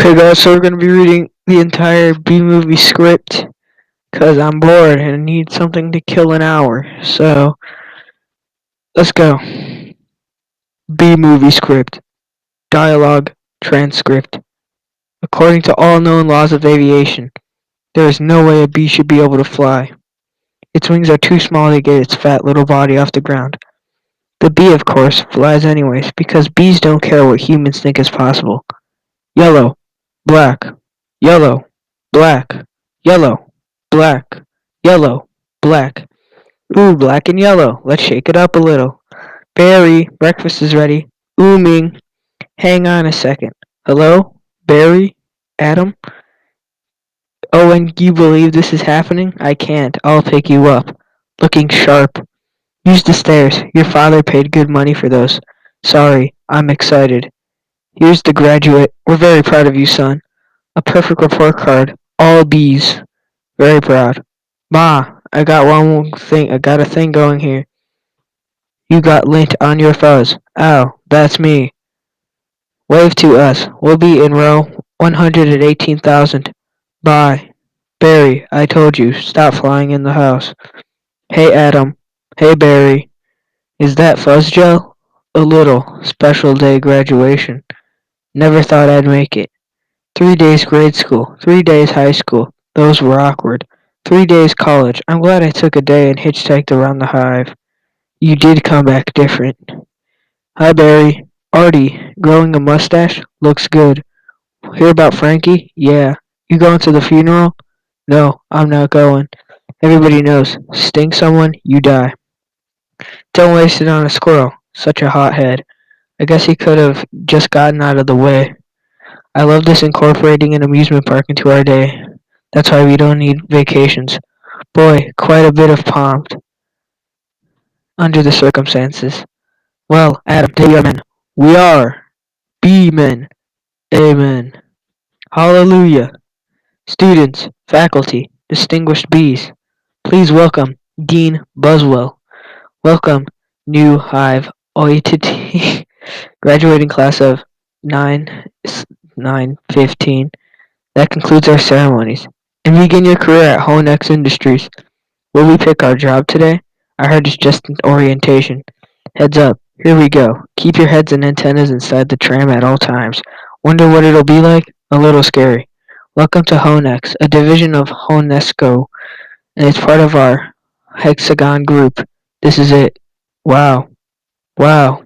Okay, guys, so we're going to be reading the entire B movie script because I'm bored and I need something to kill an hour. So, let's go. B movie script. Dialogue. Transcript. According to all known laws of aviation, there is no way a bee should be able to fly. Its wings are too small to get its fat little body off the ground. The bee, of course, flies anyways because bees don't care what humans think is possible. Yellow. Black. Yellow. Black. Yellow. Black. Yellow. Black. Ooh, black and yellow. Let's shake it up a little. Barry, breakfast is ready. Ooh, Ming. Hang on a second. Hello? Barry? Adam? Oh, and you believe this is happening? I can't. I'll pick you up. Looking sharp. Use the stairs. Your father paid good money for those. Sorry, I'm excited. Here's the graduate. We're very proud of you, son. A perfect report card. All B's. Very proud. Ma, I got one thing. I got a thing going here. You got lint on your fuzz. Ow, that's me. Wave to us. We'll be in row 118,000. Bye. Barry, I told you, stop flying in the house. Hey, Adam. Hey, Barry. Is that fuzz gel? A little. Special day graduation. Never thought I'd make it. 3 days grade school. 3 days high school. Those were awkward. 3 days college. I'm glad I took a day and hitchhiked around the hive. You did come back different. Hi, Barry. Artie, growing a mustache? Looks good. Hear about Frankie? Yeah. You going to the funeral? No, I'm not going. Everybody knows. Sting someone, you die. Don't waste it on a squirrel. Such a hothead. I guess he could have just gotten out of the way. I love this incorporating an amusement park into our day. That's why we don't need vacations. Boy, quite a bit of pumped under the circumstances. Well, Adam, today we are men. We are be men. Amen. Hallelujah. Students, faculty, distinguished bees, please welcome Dean Buswell. Welcome, new Hive Oititi, graduating class of 9 915. That concludes our ceremonies. And begin your career at Honex Industries. Will we pick our job today? I heard it's just an orientation. Heads up. Here we go. Keep your heads and antennas inside the tram at all times. Wonder what it'll be like? A little scary. Welcome to Honex, a division of Honesco, and it's part of our Hexagon group. This is it. Wow. Wow.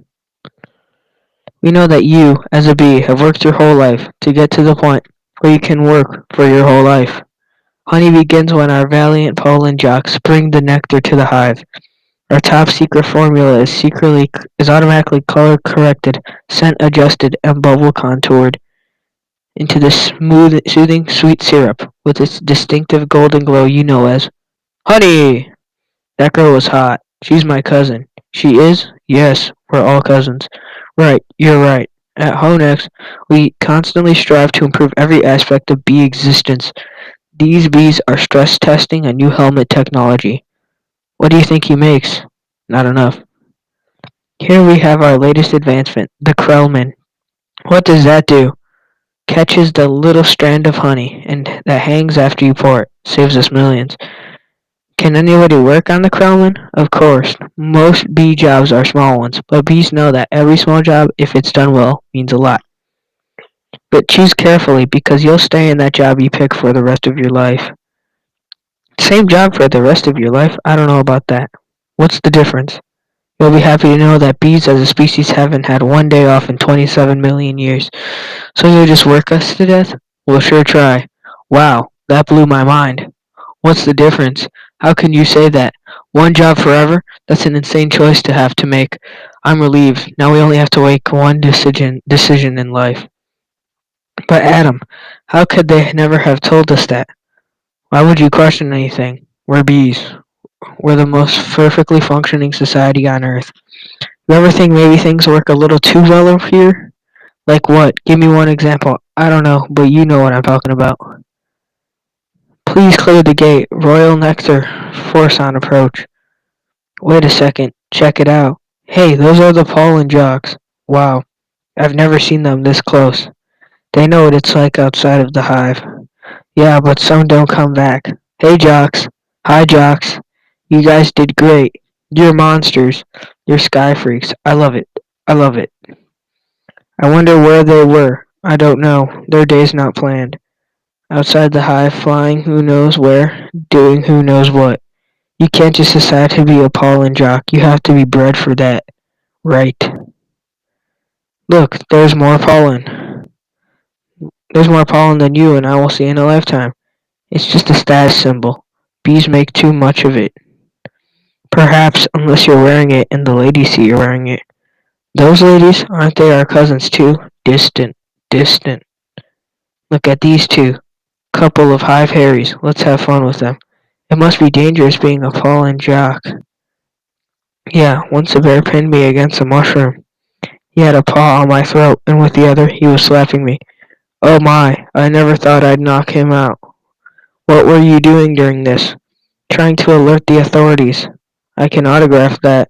We know that you, as a bee, have worked your whole life to get to the point where you can work for your whole life. Honey begins when our valiant pollen jocks bring the nectar to the hive. Our top secret formula is automatically color corrected, scent adjusted, and bubble contoured into the smooth, soothing sweet syrup with its distinctive golden glow you know as honey. That girl was hot. She's my cousin. She is? Yes, we're all cousins. Right, you're right. At Honex, we constantly strive to improve every aspect of bee existence. These bees are stress testing a new helmet technology. What do you think he makes? Not enough. Here we have our latest advancement, the Krellman. What does that do? Catches the little strand of honey and that hangs after you pour it. Saves us millions. Can anybody work on the Krellman? Of course. Most bee jobs are small ones, but bees know that every small job, if it's done well, means a lot. But choose carefully because you'll stay in that job you pick for the rest of your life. Same job for the rest of your life? I don't know about that. What's the difference? You'll be happy to know that bees as a species haven't had one day off in 27 million years. So you'll just work us to death? We'll sure try. Wow, that blew my mind. What's the difference? How can you say that? One job forever? That's an insane choice to have to make. I'm relieved. Now we only have to make one decision in life. But Adam, how could they never have told us that? Why would you question anything? We're bees. We're the most perfectly functioning society on Earth. You ever think maybe things work a little too well over here? Like what? Give me one example. I don't know, but you know what I'm talking about. Please clear the gate. Royal Nectar. Force on approach. Wait a second. Check it out. Hey, those are the pollen jocks. Wow. I've never seen them this close. They know what it's like outside of the hive. Yeah, but some don't come back. Hey, Jocks. Hi, Jocks. You guys did great. You're monsters. You're sky freaks. I love it. I love it. I wonder where they were. I don't know. Their day's not planned. Outside the hive, flying who knows where, doing who knows what. You can't just decide to be a pollen jock. You have to be bred for that. Right. Look, there's more pollen. There's more pollen than you and I will see in a lifetime. It's just a status symbol. Bees make too much of it. Perhaps, unless you're wearing it and the ladies see you're wearing it. Those ladies, aren't they our cousins too? Distant, distant. Look at these two. Couple of hive Harrys. Let's have fun with them. It must be dangerous being a pollen jock. Yeah, once a bear pinned me against a mushroom. He had a paw on my throat, and with the other he was slapping me. Oh my, I never thought I'd knock him out. What were you doing during this? Trying to alert the authorities. I can autograph that.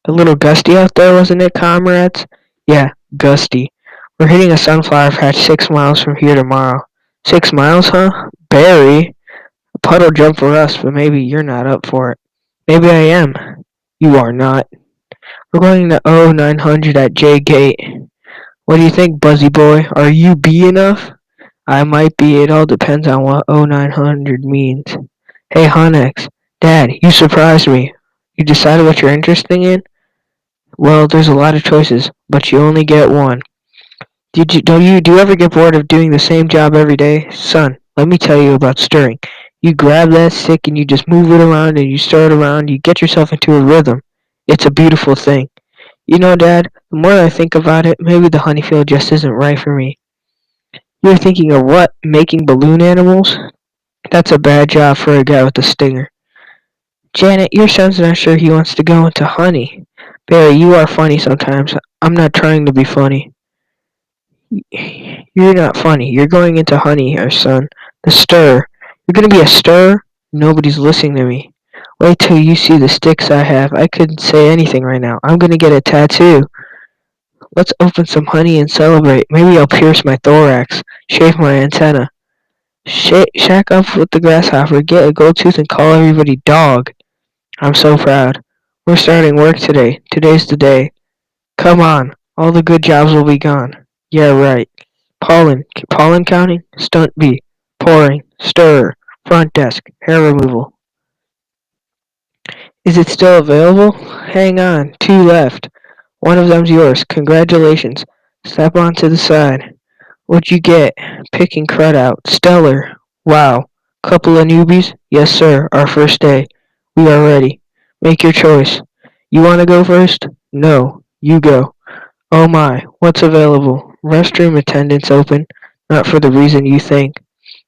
A little gusty out there, wasn't it, comrades? Yeah, gusty. We're hitting a sunflower patch 6 miles from here tomorrow. 6 miles, huh? Barry? A puddle jump for us, but maybe you're not up for it. Maybe I am. You are not. We're going to O900 at J Gate. What do you think, Buzzy boy? Are you B enough? I might be. It all depends on what O900 means. Hey, Honex. Dad, you surprised me. You decided what you're interested in? Well, there's a lot of choices, but you only get one. Do you ever get bored of doing the same job every day? Son, let me tell you about stirring. You grab that stick and you just move it around and you stir it around. You get yourself into a rhythm. It's a beautiful thing. You know, Dad, the more I think about it, maybe the honeyfield just isn't right for me. You're thinking of what? Making balloon animals? That's a bad job for a guy with a stinger. Janet, your son's not sure he wants to go into honey. Barry, you are funny sometimes. I'm not trying to be funny. You're not funny. You're going into honey here, son. The stir. You're gonna be a stir? Nobody's listening to me. Wait till you see the sticks I have. I couldn't say anything right now. I'm gonna get a tattoo. Let's open some honey and celebrate. Maybe I'll pierce my thorax, shave my antenna, shack up with the grasshopper, get a gold tooth, and call everybody dog. I'm so proud. We're starting work today. Today's the day. Come on. All the good jobs will be gone. Yeah, right. Pollen counting, stunt bee, pouring, stir, front desk, hair removal. Is it still available? Hang on, two left. One of them's yours. Congratulations. Step on to the side. What'd you get? Picking crud out. Stellar. Wow. Couple of newbies? Yes, sir. Our first day. We are ready. Make your choice. You want to go first? No. You go. Oh my. What's available? Restroom attendants open. Not for the reason you think.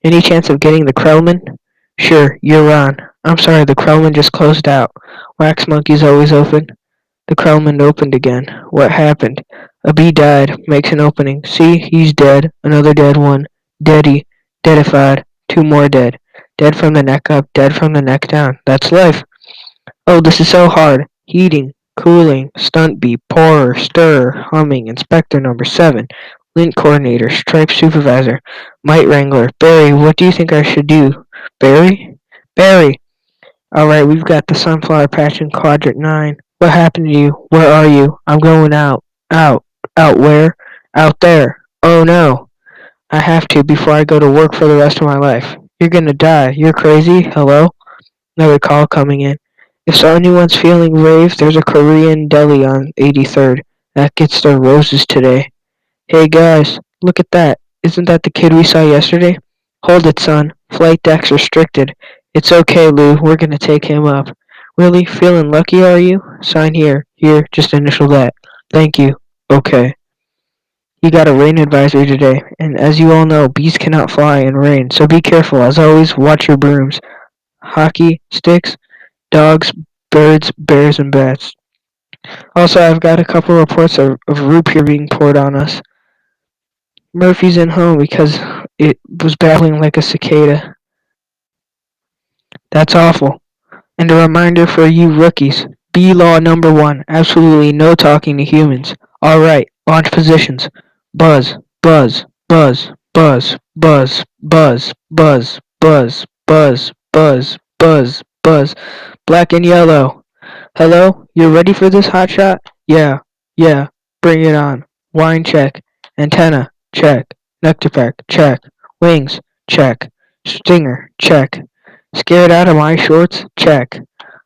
Any chance of getting the Krellman? Sure. You're on. I'm sorry. The Krellman just closed out. Wax monkey's always open. The Krellman opened again. What happened? A bee died. Makes an opening. See, he's dead. Another dead one. Deady. Deadified. Two more dead. Dead from the neck up. Dead from the neck down. That's life. Oh, this is so hard. Heating. Cooling. Stunt bee. Pourer. Stir. Humming. Inspector number 7. Lint coordinator. Stripe supervisor. Mite wrangler. Barry, what do you think I should do? Barry? Barry! Alright, we've got the sunflower patch in quadrant 9. What happened to you? Where are you? I'm going out. Out. Out where? Out there. Oh no. I have to before I go to work for the rest of my life. You're gonna die. You're crazy? Hello? Another call coming in. If anyone's feeling brave, there's a Korean deli on 83rd that gets their roses today. Hey guys, look at that. Isn't that the kid we saw yesterday? Hold it, son. Flight deck's restricted. It's okay, Lou. We're gonna take him up. Really? Feeling lucky, are you? Sign here. Here, just initial that. Thank you. Okay. You got a rain advisory today, and as you all know, bees cannot fly in rain, so be careful. As always, watch your brooms. Hockey, sticks, dogs, birds, bears, and bats. Also, I've got a couple reports of root beer being poured on us. Murphy's in home because it was babbling like a cicada. That's awful. And a reminder for you rookies. Bee law number 1. Absolutely no talking to humans. Alright, launch positions. Buzz, buzz. Buzz, buzz, buzz, buzz, buzz, buzz, buzz, buzz, buzz, buzz. Black and yellow. Hello? You ready for this hotshot? Yeah, yeah. Bring it on. Wine check. Antenna check. Nectar pack check. Wings check. Stinger check. Scared out of my shorts? Check.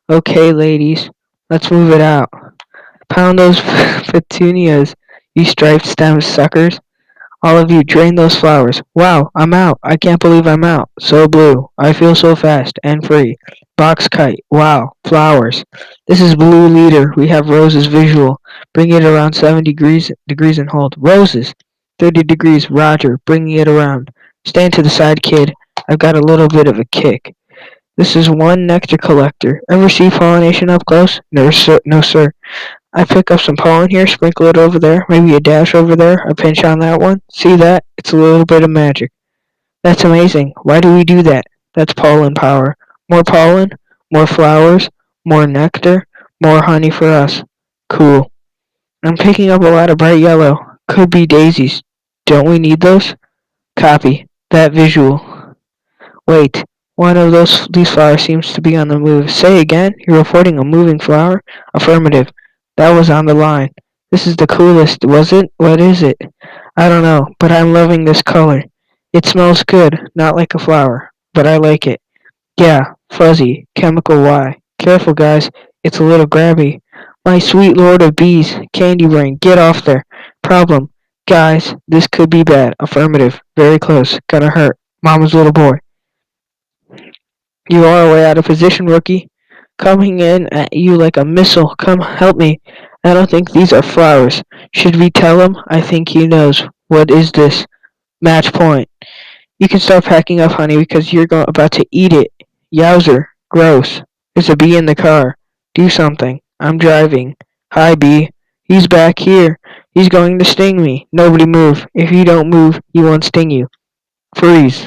Okay, ladies, let's move it out. Pound those petunias, you striped stem suckers. All of you, drain those flowers. Wow, I'm out. I can't believe I'm out. So blue. I feel so fast and free. Box kite. Wow, flowers. This is blue leader. We have roses visual. Bring it around 7 degrees and hold. Roses. 30 degrees. Roger. Bringing it around. Stand to the side, kid. I've got a little bit of a kick. This is one nectar collector. Ever see pollination up close? No, sir. No, sir. I pick up some pollen here, sprinkle it over there, maybe a dash over there, a pinch on that one. See that? It's a little bit of magic. That's amazing. Why do we do that? That's pollen power. More pollen, more flowers, more nectar, more honey for us. Cool. I'm picking up a lot of bright yellow. Could be daisies. Don't we need those? Copy. That visual. Wait, one of these flowers seems to be on the move. Say again? You're reporting a moving flower? Affirmative. That was on the line. This is the coolest, was it? What is it? I don't know, but I'm loving this color. It smells good, not like a flower, but I like it. Yeah, fuzzy, chemical Y. Careful, guys. It's a little grabby. My sweet lord of bees, candy brain, get off there. Problem. Guys, this could be bad. Affirmative. Very close. Gonna hurt. Mama's little boy. You are way out of position, rookie. Coming in at you like a missile. Come help me. I don't think these are flowers. Should we tell him? I think he knows. What is this? Match point. You can start packing up, honey, because you're about to eat it. Yowzer. Gross. There's a bee in the car. Do something. I'm driving. Hi, bee. He's back here. He's going to sting me. Nobody move. If you don't move, he won't sting you. Freeze.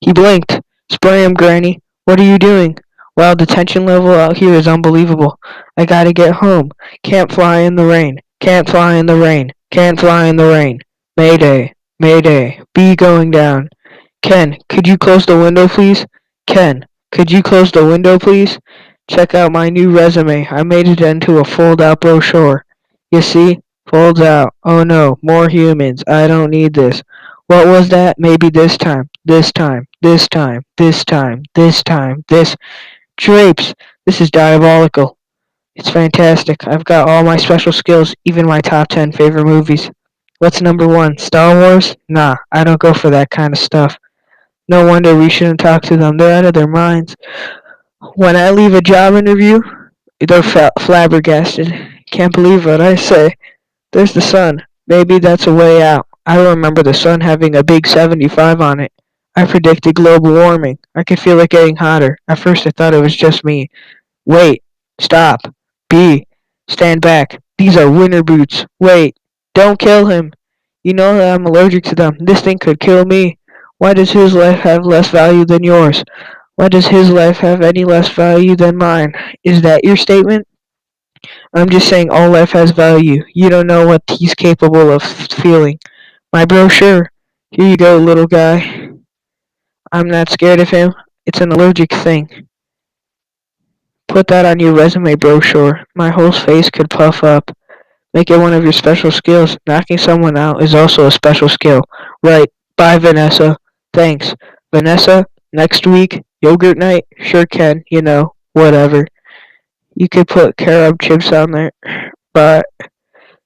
He blinked. Spray him, Granny. What are you doing? Wow, the tension level out here is unbelievable. I gotta get home. Can't fly in the rain. Can't fly in the rain. Can't fly in the rain. Mayday. Mayday. Bee going down. Ken, could you close the window, please? Ken, could you close the window, please? Check out my new resume. I made it into a fold-out brochure. You see? Folds out. Oh no, more humans. I don't need this. What was that? Maybe this time. This time. This time. This time. This time. This. Drapes! This is diabolical. It's fantastic. I've got all my special skills, even my top 10 favorite movies. What's number one? Star Wars? Nah, I don't go for that kind of stuff. No wonder we shouldn't talk to them. They're out of their minds. When I leave a job interview, they're flabbergasted. Can't believe what I say. There's the sun. Maybe that's a way out. I remember the sun having a big 75 on it. I predicted global warming. I could feel it getting hotter. At first I thought it was just me. Wait. Stop. B. Stand back. These are winter boots. Wait. Don't kill him. You know that I'm allergic to them. This thing could kill me. Why does his life have less value than yours? Why does his life have any less value than mine? Is that your statement? I'm just saying all life has value. You don't know what he's capable of feeling. My brochure. Here you go, little guy. I'm not scared of him. It's an allergic thing. Put that on your resume brochure. My whole face could puff up. Make it one of your special skills. Knocking someone out is also a special skill. Right. Bye, Vanessa. Thanks. Vanessa, next week, yogurt night? Sure can, whatever. You could put carob chips on there. But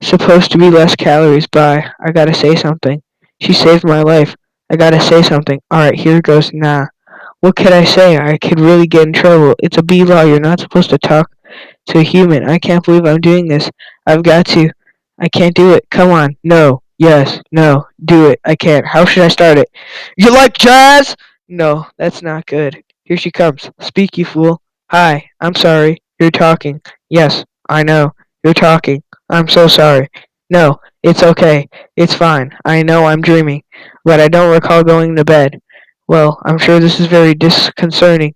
supposed to be less calories. Bye. I gotta say something. She saved my life. I gotta say something. Alright, here goes. Nah. What could I say? I could really get in trouble. It's a bee law. You're not supposed to talk to a human. I can't believe I'm doing this. I've got to. I can't do it. Come on. No. Yes. No. Do it. I can't. How should I start it? You like jazz? No, that's not good. Here she comes. Speak, you fool. Hi. I'm sorry. You're talking. Yes, I know. You're talking. I'm so sorry. No, it's okay. It's fine. I know I'm dreaming, but I don't recall going to bed. Well, I'm sure this is very disconcerting.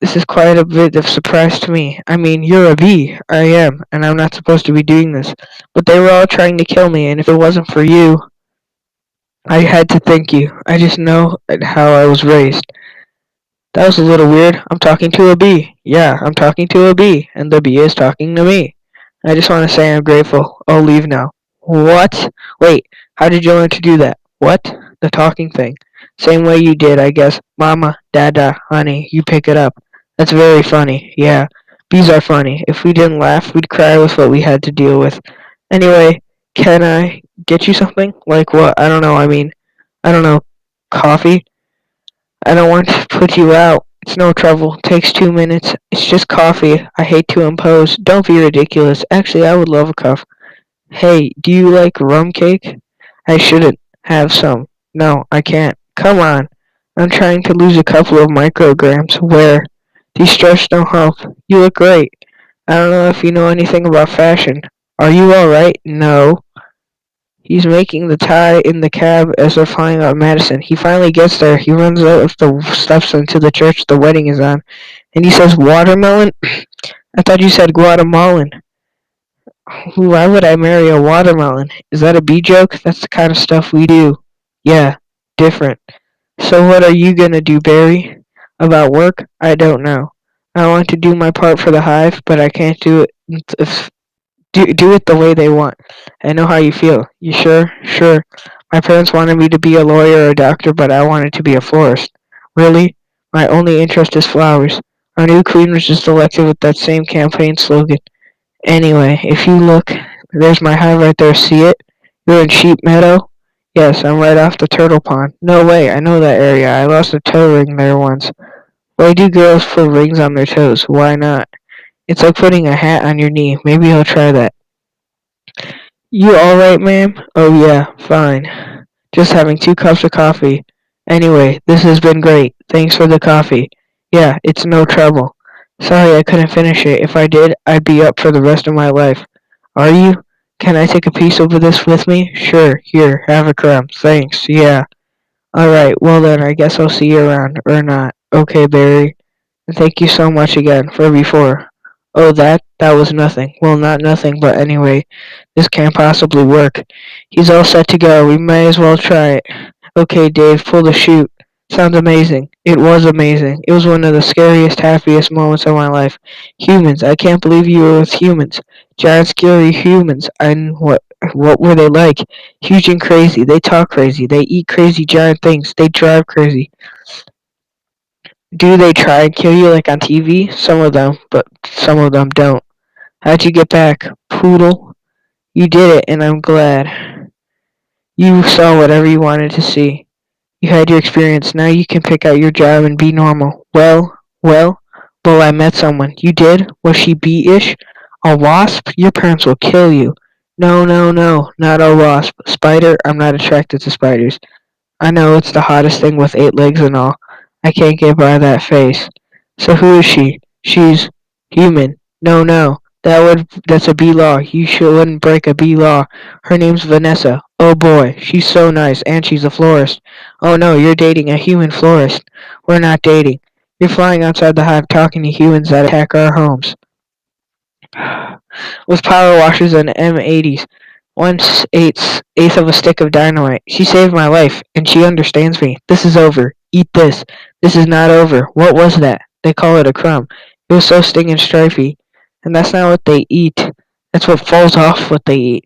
This is quite a bit of surprise to me. I mean, you're a bee. I am, and I'm not supposed to be doing this. But they were all trying to kill me, and if it wasn't for you... I had to thank you. I just know how I was raised. That was a little weird. I'm talking to a bee. Yeah, I'm talking to a bee, and the bee is talking to me. I just want to say I'm grateful. I'll leave now. What? Wait, how did you learn to do that? What? The talking thing. Same way you did, I guess. Mama, Dada, honey, you pick it up. That's very funny. Yeah, bees are funny. If we didn't laugh, we'd cry with what we had to deal with. Anyway, can I get you something? Like what? I don't know. I don't know. Coffee? I don't want to put you out. It's no trouble. Takes 2 minutes. It's just coffee. I hate to impose. Don't be ridiculous. Actually, I would love a cup. Hey, do you like rum cake? I shouldn't have some. No, I can't. Come on. I'm trying to lose a couple of micrograms. Where? These strips don't help. You look great. I don't know if you know anything about fashion. Are you alright? No. He's making the tie in the cab as they're flying out of Madison. He finally gets there. He runs out of the steps into the church the wedding is on. And he says, Watermelon? I thought you said Guatemalan. Why would I marry a watermelon? Is that a bee joke? That's the kind of stuff we do. Yeah, different. So what are you gonna do, Barry? About work? I don't know. I want to do my part for the hive, but I can't do it do it the way they want. I know how you feel. You sure? Sure. My parents wanted me to be a lawyer or a doctor, but I wanted to be a florist. Really? My only interest is flowers. Our new queen was just elected with that same campaign slogan. Anyway, if you look, there's my hive right there. See it? You're in Sheep Meadow? Yes, I'm right off the turtle pond. No way, I know that area. I lost a toe ring there once. Why do girls put rings on their toes? Why not? It's like putting a hat on your knee. Maybe I'll try that. You alright, ma'am? Oh yeah, fine. Just having 2 cups of coffee. Anyway, this has been great. Thanks for the coffee. Yeah, it's no trouble. Sorry I couldn't finish it. If I did, I'd be up for the rest of my life. Are you? Can I take a piece of this with me? Sure, here, have a crumb. Thanks, yeah. Alright, well then, I guess I'll see you around. Or not. Okay, Barry. And thank you so much again for before. Oh, that was nothing. Well, not nothing, but anyway, this can't possibly work. He's all set to go. We may as well try it. Okay, Dave, pull the chute. Sounds amazing. It was amazing. It was one of the scariest, happiest moments of my life. Humans. I can't believe you were with humans. Giant, scary humans. And what were they like? Huge and crazy. They talk crazy. They eat crazy giant things. They drive crazy. Do they try and kill you like on TV? Some of them, but some of them don't. How'd you get back, Poodle? You did it, and I'm glad. You saw whatever you wanted to see. You had your experience. Now you can pick out your job and be normal. Well, I met someone. You did? Was she bee-ish? A wasp? Your parents will kill you. No, no, no, not a wasp. Spider? I'm not attracted to spiders. I know it's the hottest thing with 8 legs and all. I can't get by that face. So who is she? She's human. No, no. That's a bee law. You shouldn't break a bee law. Her name's Vanessa. Oh boy, she's so nice, and she's a florist. Oh no, you're dating a human florist. We're not dating. You're flying outside the hive talking to humans that attack our homes. With power washers and M80s. Once eighth of a stick of dynamite. She saved my life, and she understands me. This is over. Eat this. This is not over. What was that? They call it a crumb. It was so stinging stripey. And that's not what they eat. That's what falls off what they eat.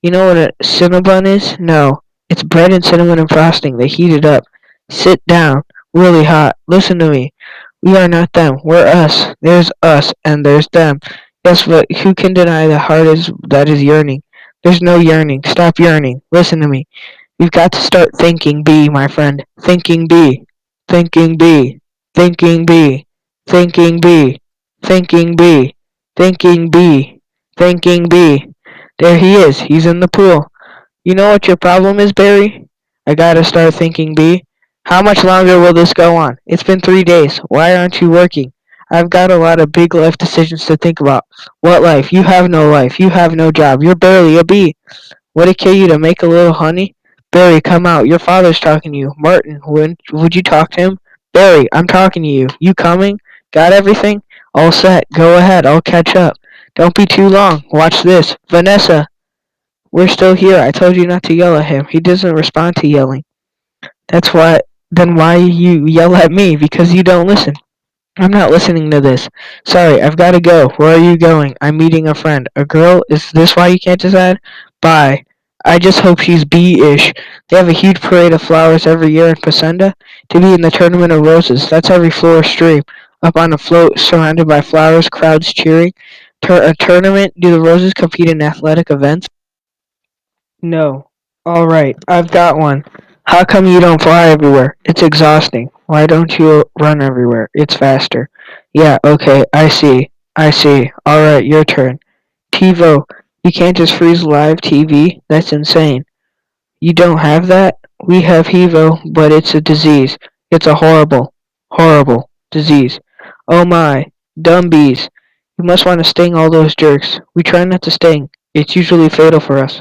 You know what a cinnabon is? No. It's bread and cinnamon and frosting. They heat it up. Sit down. Really hot. Listen to me. We are not them. We're us. There's us, and there's them. Yes, but who can deny the heart that is yearning? There's no yearning. Stop yearning. Listen to me. You've got to start thinking B, my friend. Thinking B. Thinking B. Thinking B. Thinking B. Thinking B. Thinking B. Thinking B. There he is. He's in the pool. You know what your problem is, Barry? I gotta start thinking B. How much longer will this go on? It's been 3 days. Why aren't you working? I've got a lot of big life decisions to think about. What life? You have no life. You have no job. You're barely a bee. Would it kill you to make a little honey? Barry, come out. Your father's talking to you. Martin, would you talk to him? Barry, I'm talking to you. You coming? Got everything? All set. Go ahead. I'll catch up. Don't be too long. Watch this. Vanessa, we're still here. I told you not to yell at him. He doesn't respond to yelling. That's why. Then why you yell at me? Because you don't listen. I'm not listening to this. Sorry, I've got to go. Where are you going? I'm meeting a friend. A girl? Is this why you can't decide? Bye. I just hope she's B-ish. They have a huge parade of flowers every year in Pasenda to be in the Tournament of Roses. That's every floor stream. Up on a float, surrounded by flowers, crowds cheering. A tournament? Do the Roses compete in athletic events? No. All right, I've got one. How come you don't fly everywhere? It's exhausting. Why don't you run everywhere? It's faster. Yeah, okay, I see. I see. All right, your turn. TiVo, you can't just freeze live TV? That's insane. You don't have that? We have HEVO, but it's a disease. It's a horrible, horrible disease. Oh my, dumb bees. You must want to sting all those jerks. We try not to sting. It's usually fatal for us.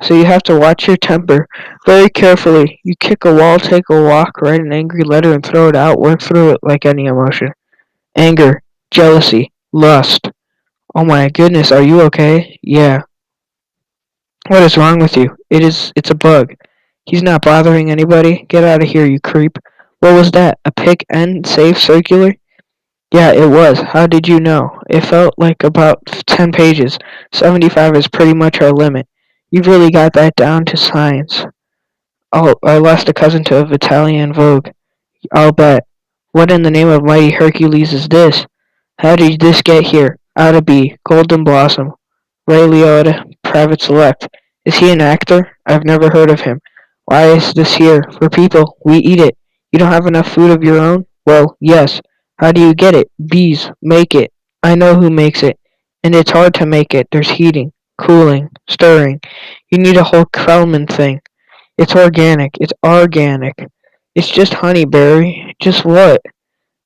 So you have to watch your temper very carefully. You kick a wall, take a walk, write an angry letter and throw it out. Work through it like any emotion. Anger, jealousy, lust. Oh my goodness, are you okay? Yeah. What is wrong with you? It's a bug. He's not bothering anybody. Get out of here, you creep. What was that? A pick end safe circular? Yeah, it was. How did you know? It felt like about 10 pages. 75 is pretty much our limit. You've really got that down to science. Oh, I lost a cousin to Italian Vogue. I'll bet. What in the name of mighty Hercules is this? How did this get here? Out of B. Golden Blossom. Ray Liotta, Private Select. Is he an actor? I've never heard of him. Why is this here? For people. We eat it. You don't have enough food of your own? Well, yes. How do you get it? Bees. Make it. I know who makes it. And it's hard to make it. There's heating, cooling, stirring. You need a whole Krellman thing. It's organic. It's organic. It's just honey, Barry. Just what?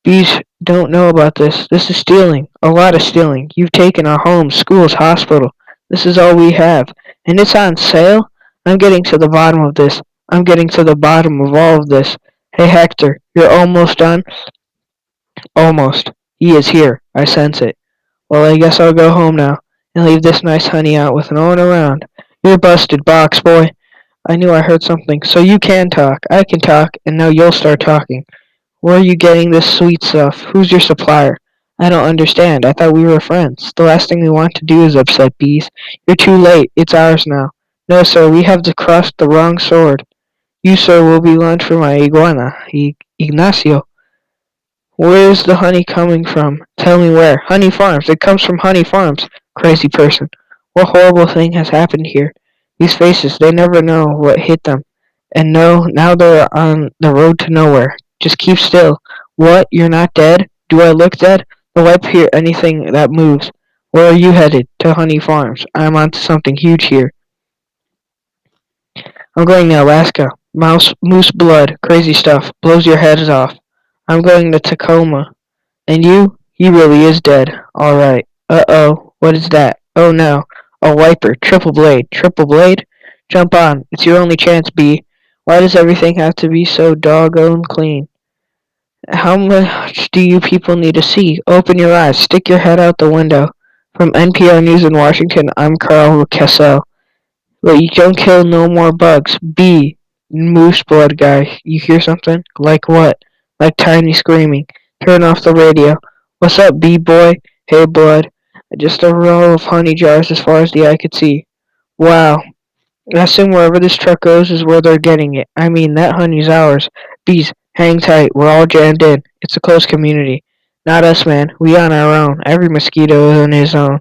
Bees don't know about this. This is stealing. A lot of stealing. You've taken our homes, schools, hospital. This is all we have. And it's on sale? I'm getting to the bottom of this. I'm getting to the bottom of all of this. Hey, Hector, you're almost done? Almost. He is here. I sense it. Well, I guess I'll go home now and leave this nice honey out with no one around. You're busted, box boy. I knew I heard something. So you can talk. I can talk, and now you'll start talking. Where are you getting this sweet stuff? Who's your supplier? I don't understand. I thought we were friends. The last thing we want to do is upset bees. You're too late. It's ours now. No, sir, we have crossed the wrong sword. You, sir, will be lunch for my iguana, Ignacio. Where is the honey coming from? Tell me where. Honey Farms. It comes from Honey Farms. Crazy person. What horrible thing has happened here? These faces, they never know what hit them. And no, now they're on the road to nowhere. Just keep still. What? You're not dead? Do I look dead? No, wipe here anything that moves. Where are you headed? To Honey Farms. I'm onto something huge here. I'm going to Alaska. Moose blood. Crazy stuff. Blows your heads off. I'm going to Tacoma. And you? He really is dead. All right. Uh-oh. What is that? Oh no. A wiper. Triple blade. Triple blade? Jump on. It's your only chance, B. Why does everything have to be so doggone clean? How much do you people need to see? Open your eyes. Stick your head out the window. From NPR News in Washington, I'm Carl Cassell. But you don't kill no more bugs. B. Moose blood guy. You hear something? Like what? Like Tiny screaming. Turn off the radio. What's up, B-boy? Hey, blood. Just a row of honey jars as far as the eye could see. Wow. I assume wherever this truck goes is where they're getting it. I mean, that honey's ours. Bees, hang tight. We're all jammed in. It's a close community. Not us, man. We on our own. Every mosquito is on his own.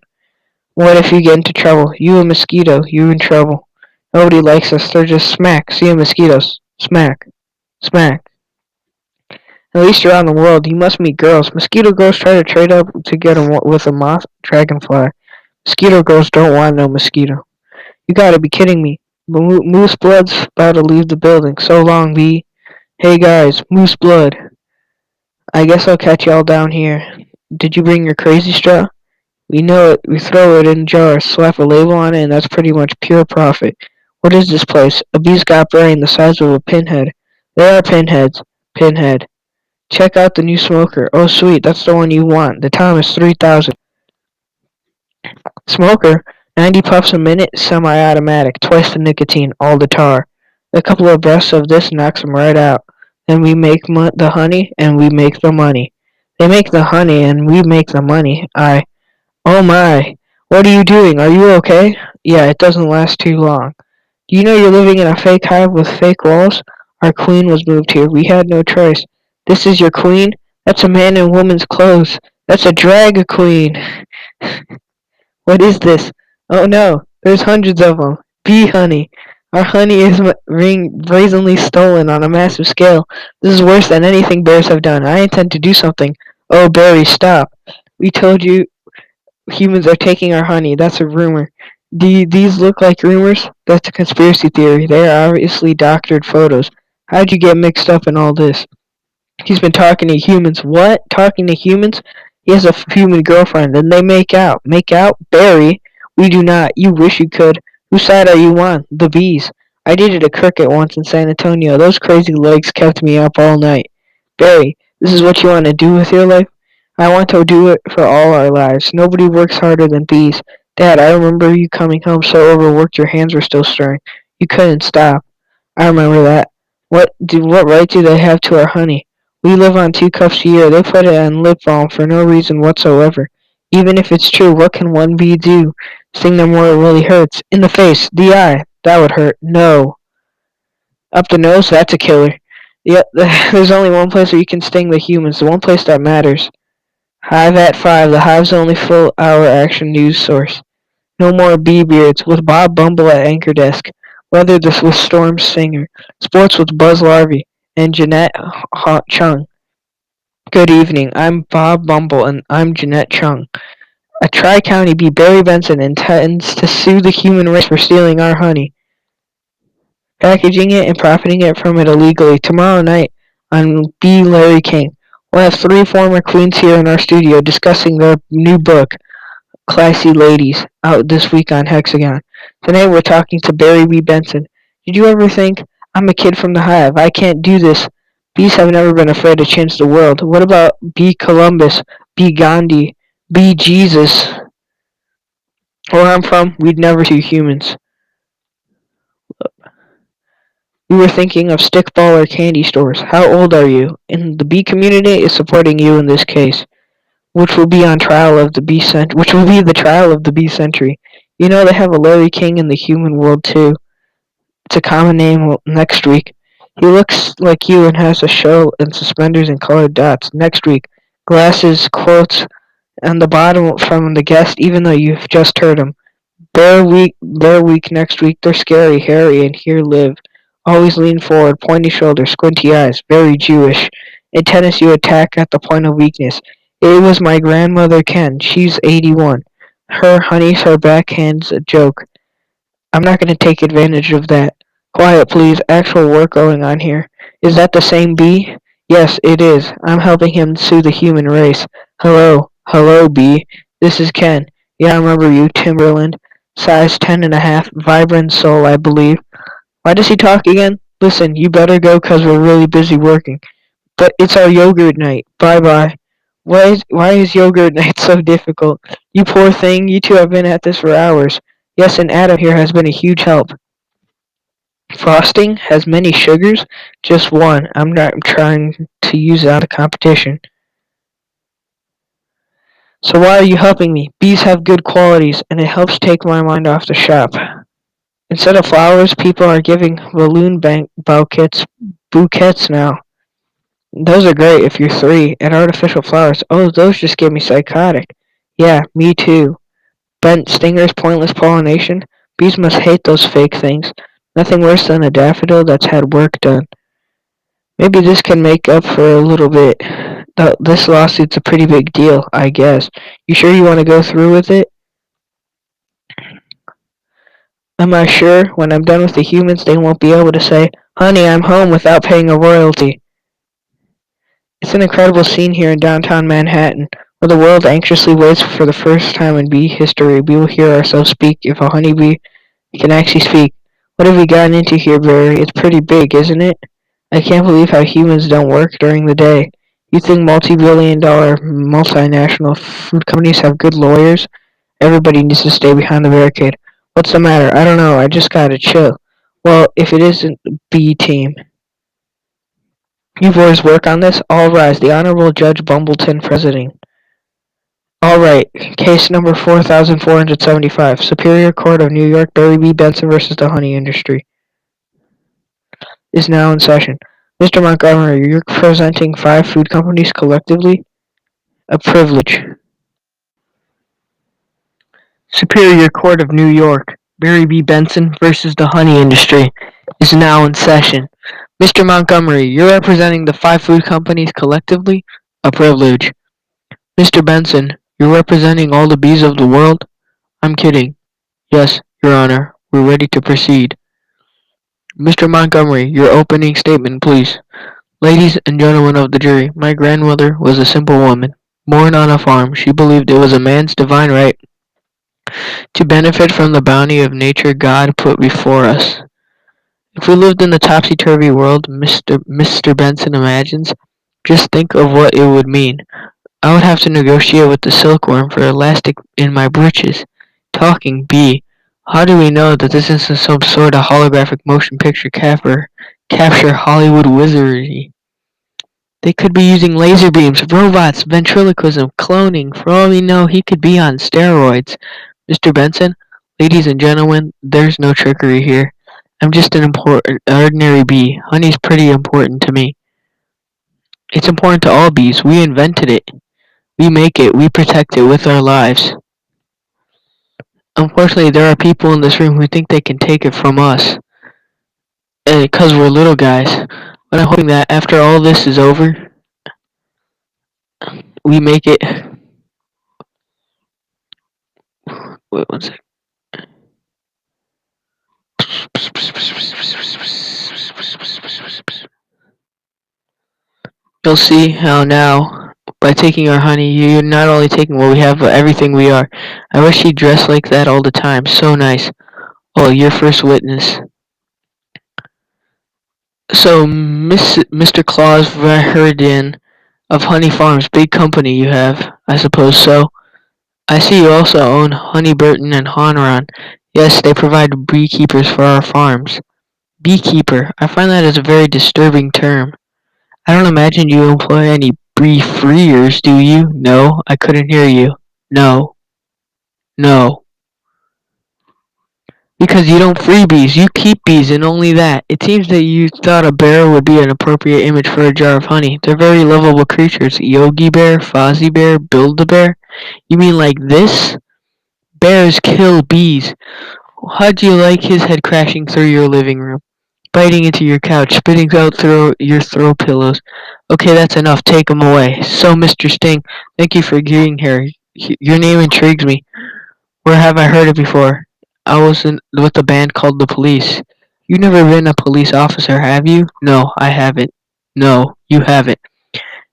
What if you get into trouble? You a mosquito. You in trouble. Nobody likes us. They're just smack. See you mosquitoes. Smack. Smack. At least you're on the world. You must meet girls. Mosquito girls try to trade up to get with a moth dragonfly. Mosquito girls don't want no mosquito. You gotta be kidding me. Moose Blood's about to leave the building. So long, B. Hey guys, Moose Blood. I guess I'll catch y'all down here. Did you bring your crazy straw? We know it. We throw it in jars, slap a label on it, and that's pretty much pure profit. What is this place? A bee's got brain the size of a pinhead. They are pinheads. Pinhead. Check out the new smoker. Oh sweet, that's the one you want. The Thomas 3000. Smoker? 90 puffs a minute, semi-automatic, twice the nicotine, all the tar. A couple of breaths of this knocks 'em right out. Then we make the honey, and we make the money. They make the honey, and we make the money. Oh my! What are you doing? Are you okay? Yeah, it doesn't last too long. Do you know you're living in a fake hive with fake walls? Our queen was moved here. We had no choice. This is your queen? That's a man in woman's clothes. That's a drag queen. What is this? Oh no, there's hundreds of them. Bee honey. Our honey is brazenly stolen on a massive scale. This is worse than anything bears have done. I intend to do something. Oh, Barry, stop. We told you humans are taking our honey. That's a rumor. Do these look like rumors? That's a conspiracy theory. They are obviously doctored photos. How'd you get mixed up in all this? He's been talking to humans. What? Talking to humans? He has a human girlfriend, and they make out. Make out? Barry? We do not. You wish you could. Whose side are you on? The bees. I dated a cricket once in San Antonio. Those crazy legs kept me up all night. Barry, this is what you want to do with your life? I want to do it for all our lives. Nobody works harder than bees. Dad, I remember you coming home so overworked your hands were still stirring. You couldn't stop. I remember that. What right do they have to our honey? We live on 2 cups a year. They put it on lip balm for no reason whatsoever. Even if it's true, what can one bee do? Sting them where it really hurts. In the face. The eye. That would hurt. No. Up the nose? That's a killer. Yep, there's only one place where you can sting the humans. The one place that matters. Hive at 5. The Hive's only full-hour action news source. No more bee beards with Bob Bumble at anchor desk. Weather this with Storm Singer. Sports with Buzz Larvey and Jeanette Chung. Good evening. I'm Bob Bumble and I'm Jeanette Chung. A Tri-County bee, Barry Benson, intends to sue the human race for stealing our honey, packaging it, and profiting it from it illegally. Tomorrow night on B. Larry King, we'll have 3 former queens here in our studio discussing their new book, Classy Ladies, out this week on Hexagon. Tonight we're talking to Barry B. Benson. Did you ever think, I'm a kid from the hive, I can't do this? Bees have never been afraid to change the world. What about B. Columbus, B. Gandhi, B. Jesus? Where I'm from, we'd never see humans. We were thinking of stickball or candy stores. How old are you? And the bee community is supporting you in this case, which will be on trial of the bee which will be the trial of the bee century. You know they have a Larry King in the human world too. It's a common name next week. He looks like you and has a show and suspenders and colored dots. Next week, glasses, quotes, and the bottom from the guest, even though you've just heard him. Bear week next week. They're scary, hairy, and here live. Always lean forward, pointy shoulders, squinty eyes, very Jewish. In tennis, you attack at the point of weakness. It was my grandmother Ken. She's 81. Her honey's her backhand's a joke. I'm not going to take advantage of that. Quiet, please. Actual work going on here. Is that the same bee? Yes, it is. I'm helping him sue the human race. Hello. Hello, bee. This is Ken. Yeah, I remember you, Timberland. Size 10.5. Vibrant soul, I believe. Why does he talk again? Listen, you better go 'cause we're really busy working. But it's our yogurt night. Bye-bye. Why is yogurt night so difficult? You poor thing, you two have been at this for hours. Yes, and Adam here has been a huge help. Frosting has many sugars? Just one. I'm not trying to use it out of competition. So why are you helping me? Bees have good qualities, and it helps take my mind off the shop. Instead of flowers, people are giving balloon bouquets now. Those are great if you're 3. And artificial flowers. Oh, those just get me psychotic. Yeah, me too. Bent stingers, pointless pollination. Bees must hate those fake things. Nothing worse than a daffodil that's had work done. Maybe this can make up for a little bit. This lawsuit's a pretty big deal, I guess. You sure you want to go through with it? Am I sure? When I'm done with the humans, they won't be able to say, Honey, I'm home without paying a royalty. It's an incredible scene here in downtown Manhattan, where the world anxiously waits for the first time in bee history we will hear ourselves speak if a honeybee can actually speak. What have we gotten into here, Barry? It's pretty big, isn't it? I can't believe how humans don't work during the day. You think multi-billion-dollar multinational food companies have good lawyers? Everybody needs to stay behind the barricade. What's the matter? I don't know. I just gotta chill. Well, if it isn't B team. You boys work on this? All rise. The Honorable Judge Bumbleton presiding. All right. Case number 4475. Superior Court of New York, Barry B. Benson versus the honey industry is now in session. Mr. Montgomery, you're presenting 5 food companies collectively? A privilege. Superior Court of New York, Barry B. Benson versus the honey industry is now in session. Mr. Montgomery, you're representing the 5 food companies collectively? A privilege. Mr. Benson, you're representing all the bees of the world? I'm kidding. Yes, Your Honor, we're ready to proceed. Mr. Montgomery, your opening statement, please. Ladies and gentlemen of the jury, my grandmother was a simple woman. Born on a farm, she believed it was a man's divine right to benefit from the bounty of nature God put before us. If we lived in the topsy-turvy world Mr. Benson imagines, just think of what it would mean. I would have to negotiate with the silkworm for elastic in my breeches. Talking bee. How do we know that this isn't some sort of holographic motion picture capture Hollywood wizardry? They could be using laser beams, robots, ventriloquism, cloning. For all we know, he could be on steroids. Mr. Benson, ladies and gentlemen, there's no trickery here. I'm just an ordinary bee. Honey's pretty important to me. It's important to all bees. We invented it. We make it. We protect it with our lives. Unfortunately, there are people in this room who think they can take it from us. Because we're little guys. But I'm hoping that after all this is over, we make it. Wait one sec. You'll see how now, by taking our honey, you're not only taking what we have, but everything we are. I wish he dressed like that all the time. So nice. Oh, your first witness. So, Mr. Claus Verherden of Honey Farms, big company you have, I suppose so. I see you also own Honey Burton and Honron. Yes, they provide beekeepers for our farms. Beekeeper, I find that as a very disturbing term. I don't imagine you employ any bee-freers, do you? No, I couldn't hear you. No. No. Because you don't free bees, you keep bees and only that. It seems that you thought a bear would be an appropriate image for a jar of honey. They're very lovable creatures. Yogi Bear, Fozzie Bear, Build-A-Bear. You mean like this? Bears kill bees. How'd you like his head crashing through your living room? Biting into your couch, spitting out through your throw pillows. Okay, that's enough. Take him away. So, Mr. Sting, thank you for getting here. Your name intrigues me. Where have I heard it before? I was with a band called The Police. You've never been a police officer, have you? No, I haven't. No, you haven't.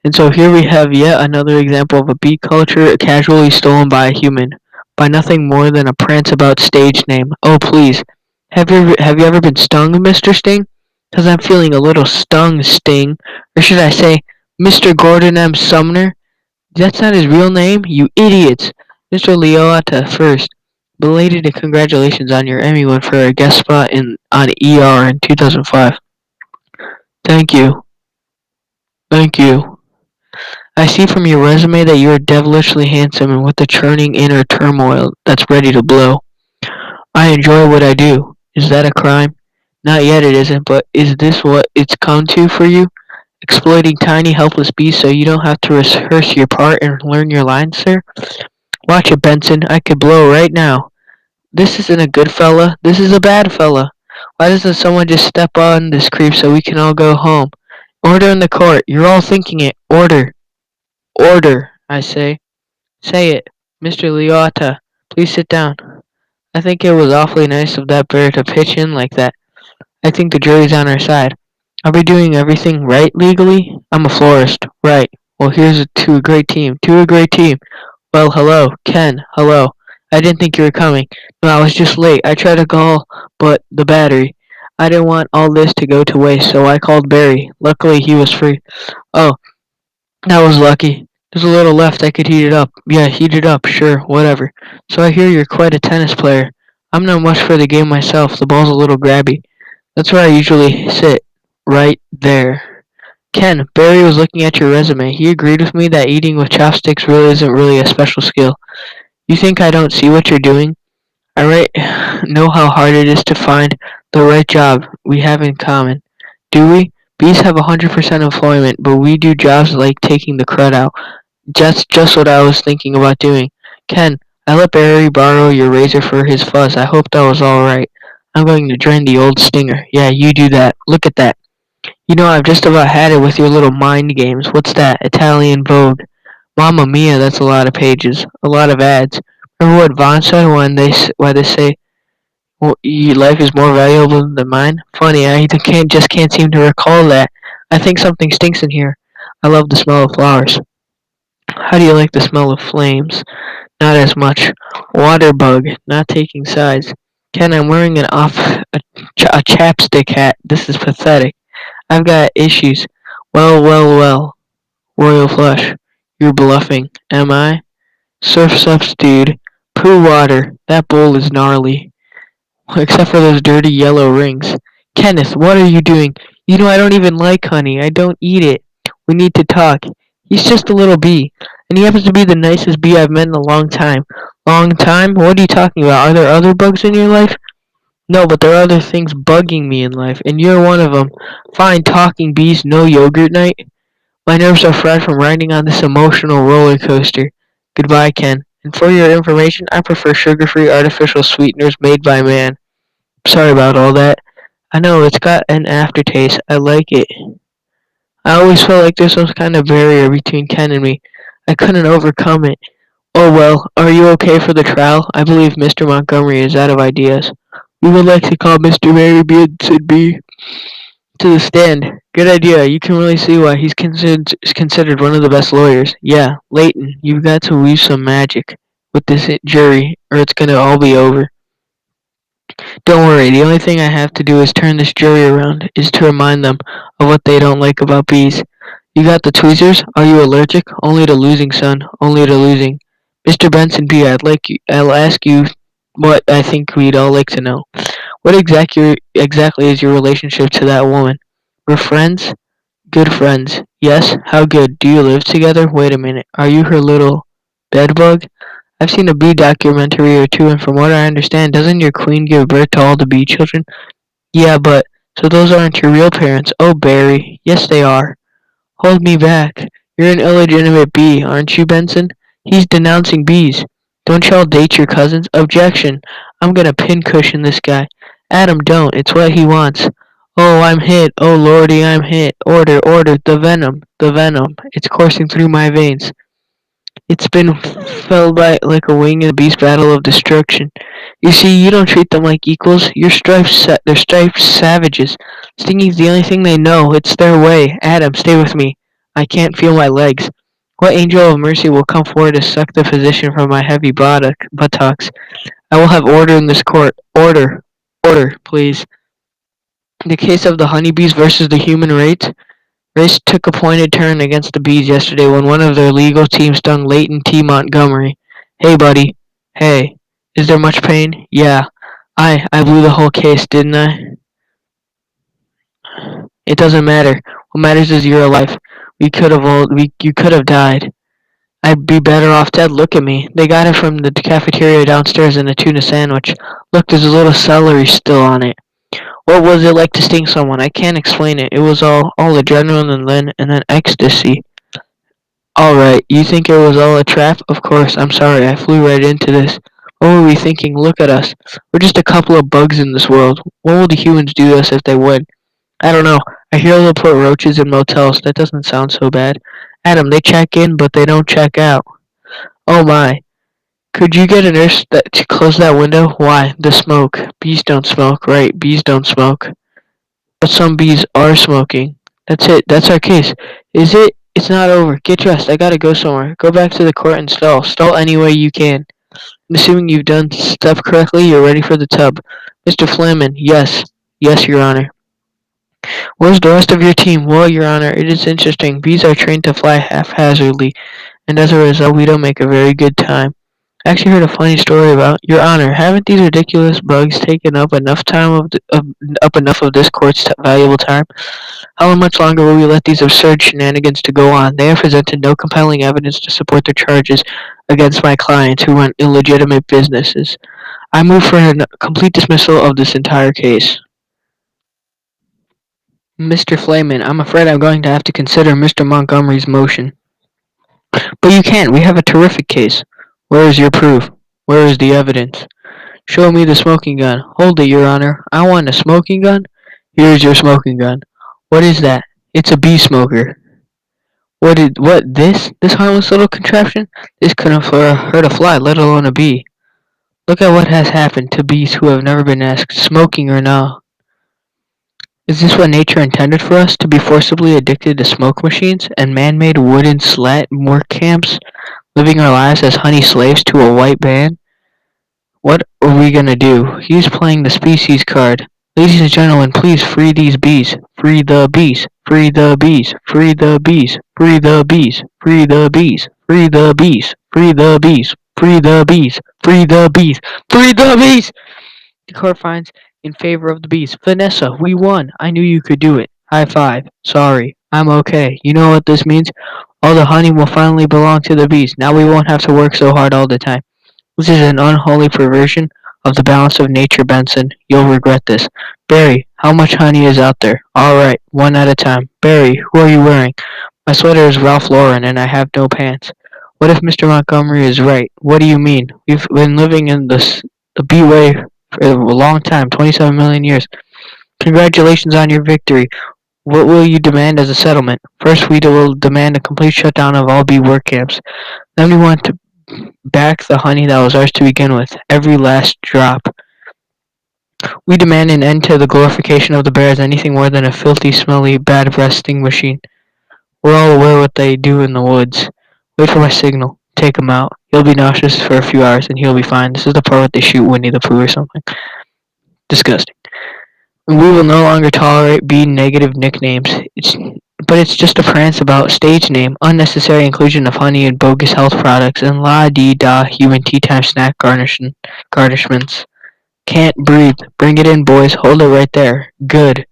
And so here we have yet another example of a beat culture casually stolen by a human, by nothing more than a prance-about stage name. Oh, please. Have you ever been stung, Mr. Sting? 'Cause I'm feeling a little stung, Sting. Or should I say, Mr. Gordon M. Sumner? That's not his real name, you idiots! Mr. Liotta first. Belated congratulations on your Emmy win for a guest spot on ER in 2005. Thank you. Thank you. I see from your resume that you are devilishly handsome and with a churning inner turmoil that's ready to blow. I enjoy what I do. Is that a crime? Not yet it isn't, but is this what it's come to for you? Exploiting tiny helpless bees so you don't have to rehearse your part and learn your lines, sir? Watch it, Benson. I could blow right now. This isn't a good fella. This is a bad fella. Why doesn't someone just step on this creep so we can all go home? Order in the court. You're all thinking it. Order. Order, I say. Say it. Mr. Liotta, please sit down. I think it was awfully nice of that bear to pitch in like that. I think the jury's on our side. Are we doing everything right legally? I'm a florist. Right. Well, here's to a great team. To a great team. Well, hello. Ken, hello. I didn't think you were coming. No, I was just late. I tried to call, but the battery. I didn't want all this to go to waste, so I called Barry. Luckily, he was free. Oh, that was lucky. There's a little left. I could heat it up. Yeah, heat it up. Sure, whatever. So I hear you're quite a tennis player. I'm not much for the game myself. The ball's a little grabby. That's where I usually sit. Right there. Ken, Barry was looking at your resume. He agreed with me that eating with chopsticks really isn't really a special skill. You think I don't see what you're doing? I know how hard it is to find the right job we have in common. Do we? Bees have 100% employment, but we do jobs like taking the crud out. That's just what I was thinking about doing. Ken, I let Barry borrow your razor for his fuzz. I hope that was alright. I'm going to drain the old stinger. Yeah, you do that. Look at that. You know, I've just about had it with your little mind games. What's that? Italian Vogue. Mamma mia, that's a lot of pages. A lot of ads. Remember what Vaughn said why they say well, your life is more valuable than mine? Funny, I can't seem to recall that. I think something stinks in here. I love the smell of flowers. How do you like the smell of flames? Not as much. Water bug, not taking sides. Ken, I'm wearing a chapstick hat. This is pathetic. I've got issues. Well. Royal flush. You're bluffing. Am I? Surf's up, dude. Poo water. That bowl is gnarly. Except for those dirty yellow rings. Kenneth, what are you doing? You know I don't even like honey. I don't eat it. We need to talk. He's just a little bee. And he happens to be the nicest bee I've met in a long time. Long time? What are you talking about? Are there other bugs in your life? No, but there are other things bugging me in life, and you're one of them. Fine talking bees, no yogurt night. My nerves are fried from riding on this emotional roller coaster. Goodbye, Ken. And for your information, I prefer sugar-free artificial sweeteners made by man. Sorry about all that. I know it's got an aftertaste. I like it. I always felt like there's some kind of barrier between Ken and me. I couldn't overcome it. Oh well, are you okay for the trial? I believe Mr. Montgomery is out of ideas. We would like to call Mr. Mary Benson B to the stand. Good idea. You can really see why he's considered one of the best lawyers. Yeah, Leighton, you've got to weave some magic with this jury, or it's gonna all be over. Don't worry, the only thing I have to do is turn this jury around, is to remind them of what they don't like about bees. You got the tweezers? Are you allergic? Only to losing, son. Only to losing. Mr. Benson B, I'll ask you what I think we'd all like to know. What exactly is your relationship to that woman? We're friends? Good friends. Yes? How good? Do you live together? Wait a minute. Are you her little bedbug? I've seen a bee documentary or two, and from what I understand, doesn't your queen give birth to all the bee children? Yeah, but so those aren't your real parents. Oh, Barry. Yes, they are. Hold me back. You're an illegitimate bee, aren't you, Benson? He's denouncing bees. Don't y'all date your cousins? Objection. I'm gonna pincushion this guy. Adam, don't. It's what he wants. Oh, I'm hit. Oh, lordy, I'm hit. Order, order. The venom. The venom. It's coursing through my veins. It's been felled by like a wing in the beast battle of destruction. You see, you don't treat them like equals. They're striped savages. Stinging's the only thing they know. It's their way. Adam, stay with me. I can't feel my legs. What angel of mercy will come forward to suck the physician from my heavy buttocks? I will have order in this court. Order. Order, please. The case of the honeybees versus the human race took a pointed turn against the bees yesterday when one of their legal team stung Leighton T. Montgomery. Hey, buddy. Hey. Is there much pain? Yeah. I blew the whole case, didn't I? It doesn't matter. What matters is you're alive. You could have died. I'd be better off dead. Look at me. They got it from the cafeteria downstairs in a tuna sandwich. Look, there's a little celery still on it. What was it like to sting someone? I can't explain it. It was all adrenaline and then ecstasy. All right, you think it was all a trap? Of course. I'm sorry. I flew right into this. What were we thinking? Look at us. We're just a couple of bugs in this world. What will the humans do to us if they win? I don't know. I hear they'll put roaches in motels. That doesn't sound so bad. Adam, they check in, but they don't check out. Oh my. Could you get a nurse to close that window? Why? The smoke. Bees don't smoke, right? Bees don't smoke. But some bees are smoking. That's it. That's our case. Is it? It's not over. Get dressed. I gotta go somewhere. Go back to the court and stall. Stall any way you can. And assuming you've done stuff correctly, you're ready for the tub. Mr. Flamin, yes. Yes, Your Honor. Where's the rest of your team? Well, Your Honor, it is interesting. Bees are trained to fly haphazardly, and as a result, we don't make a very good time. I actually heard a funny story about Your Honor. Haven't these ridiculous bugs taken up enough time up enough of this court's valuable time? How much longer will we let these absurd shenanigans to go on? They have presented no compelling evidence to support their charges against my clients who run illegitimate businesses. I move for a complete dismissal of this entire case. Mr. Flayman, I'm afraid I'm going to have to consider Mr. Montgomery's motion. But you can't. We have a terrific case. Where is your proof? Where is the evidence? Show me the smoking gun. Hold it, Your Honor. I want a smoking gun. Here's your smoking gun. What is that? It's a bee smoker. This harmless little contraption? This couldn't hurt a fly, let alone a bee. Look at what has happened to bees who have never been asked, smoking or not. Is this what nature intended for us, to be forcibly addicted to smoke machines and man-made wooden slat work camps, living our lives as honey slaves to a white band? What are we gonna do? He's playing the species card. Ladies and gentlemen, please free these bees. Free the bees. Free the bees. Free the bees. Free the bees. Free the bees. Free the bees. Free the bees. Free the bees. Free the bees. Free the bees. The court finds in favor of the bees. Vanessa, we won. I knew you could do it. High five. Sorry. I'm okay. You know what this means? All the honey will finally belong to the bees. Now we won't have to work so hard all the time. This is an unholy perversion of the balance of nature, Benson. You'll regret this. Barry, how much honey is out there? All right, one at a time. Barry, who are you wearing? My sweater is Ralph Lauren and I have no pants. What if Mr. Montgomery is right? What do you mean? We've been living in the bee way for a long time, 27 million years. Congratulations on your victory. What will you demand as a settlement? First, we will demand a complete shutdown of all bee work camps. Then we want to back the honey that was ours to begin with, every last drop. We demand an end to the glorification of the bear as anything more than a filthy, smelly, bad resting machine. We're all aware what they do in the woods. Wait for my signal. Take him out. He'll be nauseous for a few hours and he'll be fine. This is the part where they shoot Winnie the Pooh or something. Disgusting. We will no longer tolerate being negative nicknames. It's just a prance about stage name, unnecessary inclusion of honey and bogus health products, and la-dee-da human tea time snack garnishments. Can't breathe. Bring it in, boys. Hold it right there. Good.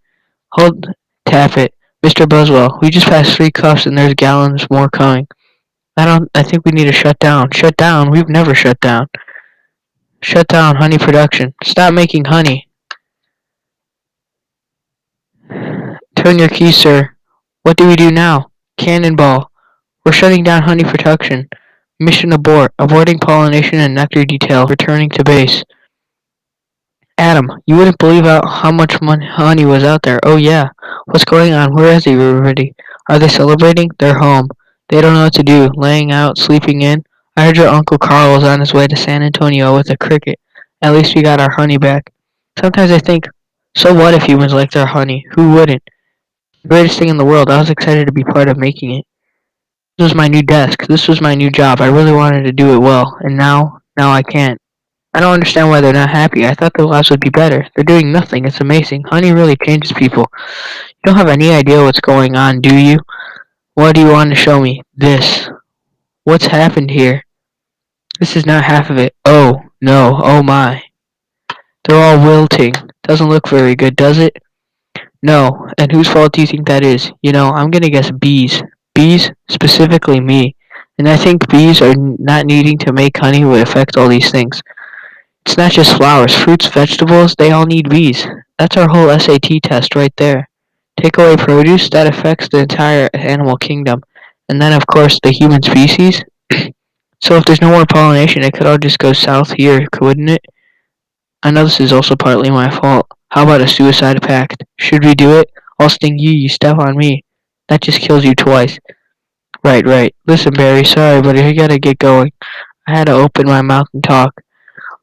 Hold. Tap it. Mr. Buswell, we just passed 3 cups and there's gallons more coming. I think we need to shut down. Shut down? We've never shut down. Shut down honey production. Stop making honey. Turn your keys, sir. What do we do now? Cannonball. We're shutting down honey production. Mission abort. Aborting pollination and nectar detail. Returning to base. Adam, you wouldn't believe how much honey was out there. Oh yeah. What's going on? Where is everybody? Are they celebrating? They're home. They don't know what to do. Laying out, sleeping in. I heard your Uncle Carl was on his way to San Antonio with a cricket. At least we got our honey back. Sometimes I think, so what if humans liked our honey? Who wouldn't? The greatest thing in the world. I was excited to be part of making it. This was my new desk. This was my new job. I really wanted to do it well. And now I can't. I don't understand why they're not happy. I thought their lives would be better. They're doing nothing. It's amazing. Honey really changes people. You don't have any idea what's going on, do you? What do you want to show me? This. What's happened here? This is not half of it. Oh, no. Oh my. They're all wilting. Doesn't look very good, does it? No. And whose fault do you think that is? I'm gonna guess bees. Bees? Specifically me. And I think bees are not needing to make honey would affect all these things. It's not just flowers, fruits, vegetables, they all need bees. That's our whole SAT test right there. Take away produce, that affects the entire animal kingdom. And then, of course, the human species. So if there's no more pollination, it could all just go south here, couldn't it? I know this is also partly my fault. How about a suicide pact? Should we do it? I'll sting you, you step on me. That just kills you twice. Right, right. Listen, Barry, sorry, but I gotta get going. I had to open my mouth and talk.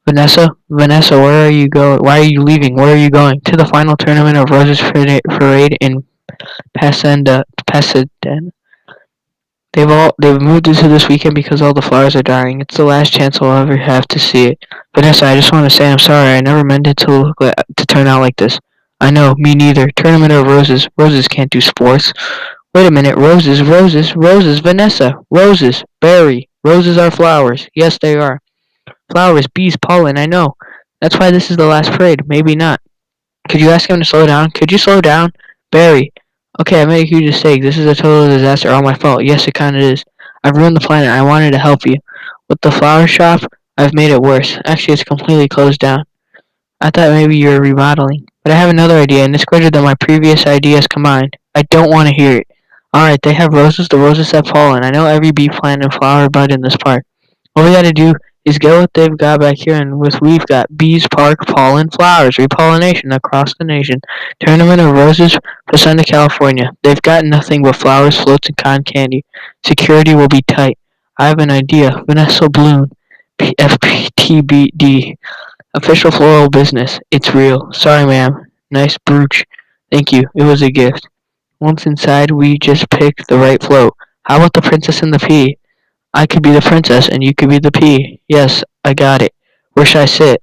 Vanessa, where are you going? Why are you leaving? Where are you going? To the final tournament of Roses Parade in Pasadena. They've moved into this weekend because all the flowers are dying. It's the last chance I'll ever have to see it. Vanessa, I just want to say I'm sorry. I never meant it to turn out like this. I know, me neither. Tournament of Roses. Roses can't do sports. Wait a minute. Roses. Vanessa. Roses. Barry. Roses are flowers. Yes, they are. Flowers, bees, pollen, I know. That's why this is the last parade. Maybe not. Could you ask him to slow down? Could you slow down? Barry. Okay, I made a huge mistake. This is a total disaster. All my fault. Yes, it kinda is. I've ruined the planet. I wanted to help you. With the flower shop, I've made it worse. Actually, it's completely closed down. I thought maybe you were remodeling. But I have another idea, and it's greater than my previous ideas combined. I don't want to hear it. Alright, they have roses, the roses have fallen. I know every bee plant and flower bud in this park. All we gotta do is get what they've got back here, and with we've got bees, park, pollen, flowers, repollination across the nation. Turn them into roses for send to California. They've got nothing but flowers, floats, and cotton candy. Security will be tight. I have an idea. Vanessa Bloom, FPTBD. Official floral business. It's real. Sorry, ma'am. Nice brooch. Thank you. It was a gift. Once inside, we just pick the right float. How about the princess and the pea? I could be the princess and you could be the pea. Yes, I got it. Where should I sit?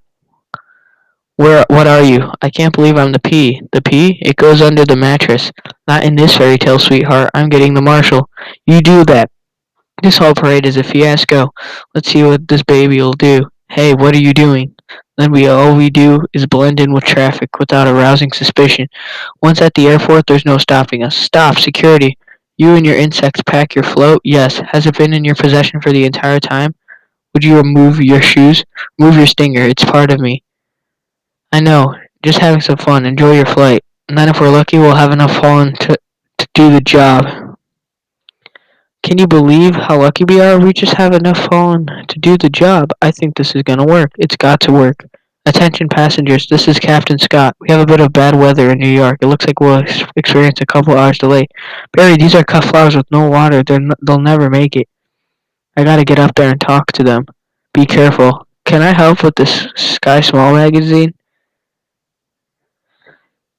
Where? What are you? I can't believe I'm the pea. The pea? It goes under the mattress. Not in this fairy tale, sweetheart. I'm getting the marshal. You do that. This whole parade is a fiasco. Let's see what this baby'll do. Hey, what are you doing? Then all we do is blend in with traffic without arousing suspicion. Once at the airport, there's no stopping us. Stop, security. You and your insects pack your float? Yes. Has it been in your possession for the entire time? Would you remove your shoes? Move your stinger. It's part of me. I know. Just having some fun. Enjoy your flight. And then if we're lucky, we'll have enough fallen to do the job. Can you believe how lucky we are? We just have enough fallen to do the job. I think this is gonna work. It's got to work. Attention passengers, this is Captain Scott. We have a bit of bad weather in New York. It looks like we'll experience a couple hours delay. Barry, these are cut flowers with no water. They'll never make it. I gotta get up there and talk to them. Be careful. Can I help with this Sky Small magazine?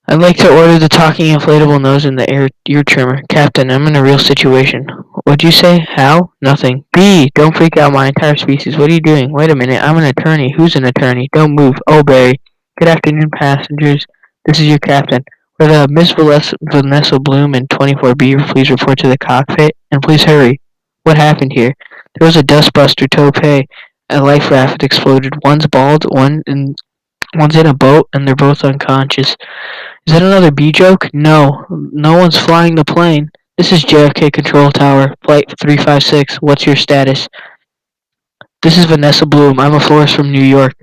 I'd like to order the talking inflatable nose and the ear trimmer. Captain, I'm in a real situation. What'd you say? How? Nothing. B! Don't freak out my entire species. What are you doing? Wait a minute. I'm an attorney. Who's an attorney? Don't move. Oh, Barry. Good afternoon, passengers. This is your captain. Will Miss Vanessa Bloom and 24B please report to the cockpit? And please hurry. What happened here? There was a dustbuster tope. A life raft exploded. One's bald, one's in a boat, and they're both unconscious. Is that another B joke? No. No one's flying the plane. This is JFK Control Tower, Flight 356. What's your status? This is Vanessa Bloom. I'm a florist from New York.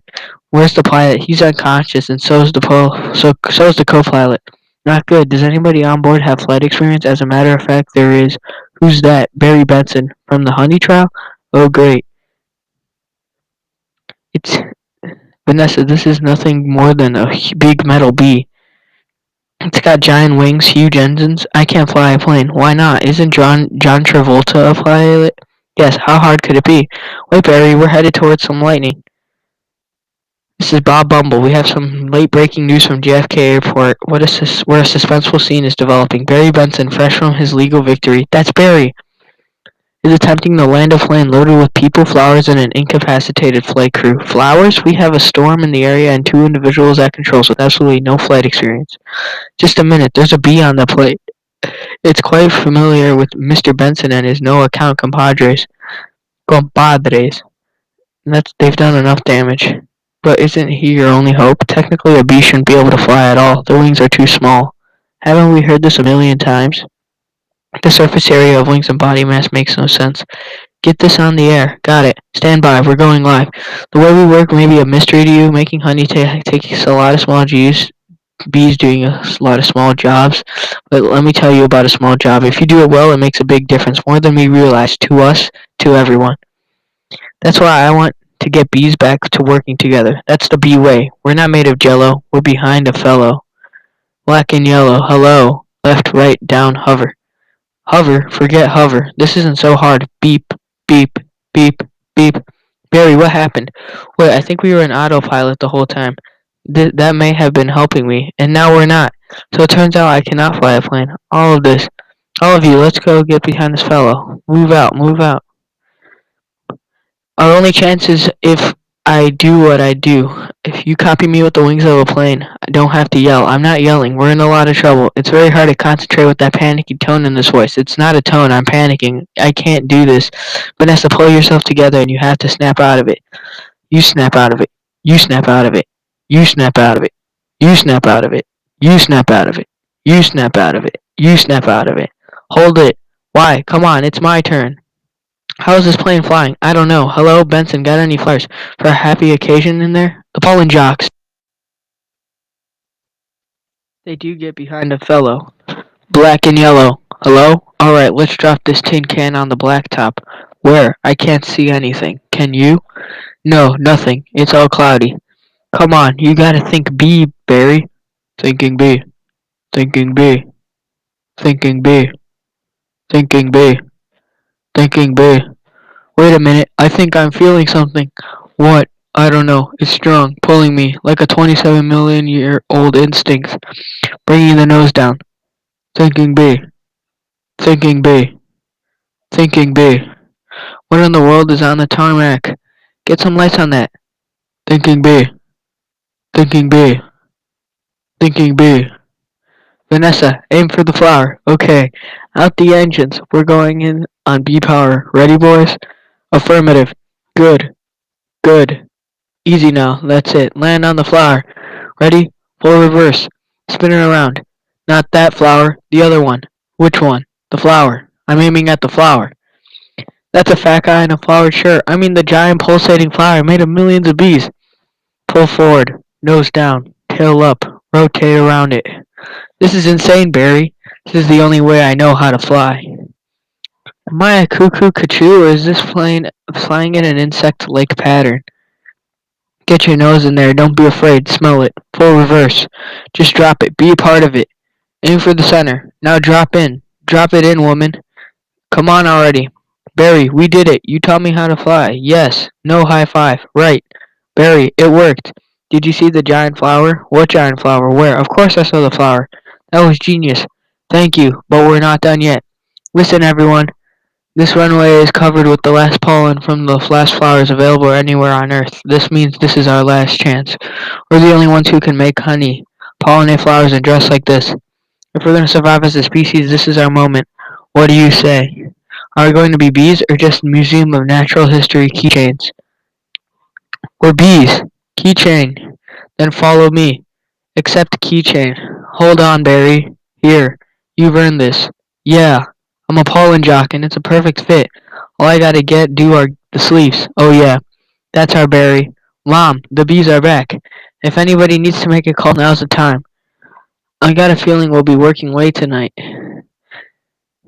Where's the pilot? He's unconscious, and so is the co-pilot. Not good. Does anybody on board have flight experience? As a matter of fact, there is. Who's that? Barry Benson from the Honey Trial. Oh, great. It's Vanessa. This is nothing more than a big metal bee. It's got giant wings, huge engines. I can't fly a plane. Why not? Isn't John Travolta a pilot? Yes, how hard could it be? Wait, Barry, we're headed towards some lightning. This is Bob Bumble. We have some late breaking news from JFK Airport. Where a suspenseful scene is developing. Barry Benson, fresh from his legal victory. That's Barry! Is attempting to land a plane loaded with people, flowers, and an incapacitated flight crew. Flowers? We have a storm in the area and two individuals at controls with absolutely no flight experience. Just a minute, there's a bee on the plate. It's quite familiar with Mr. Benson and his no account compadres. They've done enough damage. But isn't he your only hope? Technically, a bee shouldn't be able to fly at all. Their wings are too small. Haven't we heard this a million times? The surface area of wings and body mass makes no sense. Get this on the air. Got it. Stand by. We're going live. The way we work may be a mystery to you. Making honey takes a lot of small bees doing a lot of small jobs. But let me tell you about a small job. If you do it well, it makes a big difference. More than we realize. To us, to everyone. That's why I want to get bees back to working together. That's the bee way. We're not made of jello. We're behind a fellow. Black and yellow. Hello. Left, right, down, hover. Hover? Forget hover. This isn't so hard. Beep, beep, beep, beep. Barry, what happened? Wait, I think we were in autopilot the whole time. That may have been helping me, and now we're not. So it turns out I cannot fly a plane. All of you, let's go get behind this fellow. Move out, move out. Our only chance is if I do what I do. If you copy me with the wings of a plane, I don't have to yell. I'm not yelling. We're in a lot of trouble. It's very hard to concentrate with that panicky tone in this voice. It's not a tone. I'm panicking. I can't do this. Vanessa, pull yourself together and you have to snap out of it. You snap out of it. You snap out of it. You snap out of it. You snap out of it. You snap out of it. You snap out of it. You snap out of it. Hold it. Why? Come on, it's my turn. How is this plane flying? I don't know. Hello, Benson, got any flyers for a happy occasion in there? The Fallen Jocks. They do get behind a fellow. Black and yellow. Hello? Alright, let's drop this tin can on the blacktop. Where? I can't see anything. Can you? No, nothing. It's all cloudy. Come on, you gotta think B, Barry. Thinking B. Thinking B. Thinking B. Thinking B. Thinking B. Wait a minute, I think I'm feeling something. What? I don't know. It's strong, pulling me, like a 27 million year old instinct, bringing the nose down. Thinking B. Thinking B. Thinking B. What in the world is on the tarmac? Get some lights on that. Thinking B. Thinking B. Thinking B. Vanessa, aim for the flower. Okay. Out the engines. We're going in on B power. Ready, boys? Affirmative. Good. Good. Easy now. That's it. Land on the flower. Ready? Full reverse. Spin it around. Not that flower. The other one. Which one? The flower. I'm aiming at the flower. That's a fat guy in a flowered shirt. I mean the giant pulsating flower made of millions of bees. Pull forward. Nose down. Tail up. Rotate around it. This is insane, Barry. This is the only way I know how to fly. Am I a cuckoo cuckoo, or is this plane flying in an insect-like pattern? Get your nose in there. Don't be afraid. Smell it. Full reverse. Just drop it. Be a part of it. Aim for the center. Now drop in. Drop it in, woman. Come on already. Barry, we did it. You taught me how to fly. Yes. No high five. Right. Barry, it worked. Did you see the giant flower? What giant flower? Where? Of course I saw the flower. That was genius. Thank you, but we're not done yet. Listen, everyone. This runway is covered with the last pollen from the last flowers available anywhere on Earth. This means this is our last chance. We're the only ones who can make honey, pollinate flowers, and dress like this. If we're going to survive as a species, this is our moment. What do you say? Are we going to be bees or just Museum of Natural History keychains? We're bees. Keychain. Then follow me. Accept keychain. Hold on, Barry. Here. You've earned this. Yeah. I'm a pollen jock and it's a perfect fit. All I gotta do are the sleeves. Oh yeah. That's our Barry. Mom, the bees are back. If anybody needs to make a call, now's the time. I got a feeling we'll be working late tonight.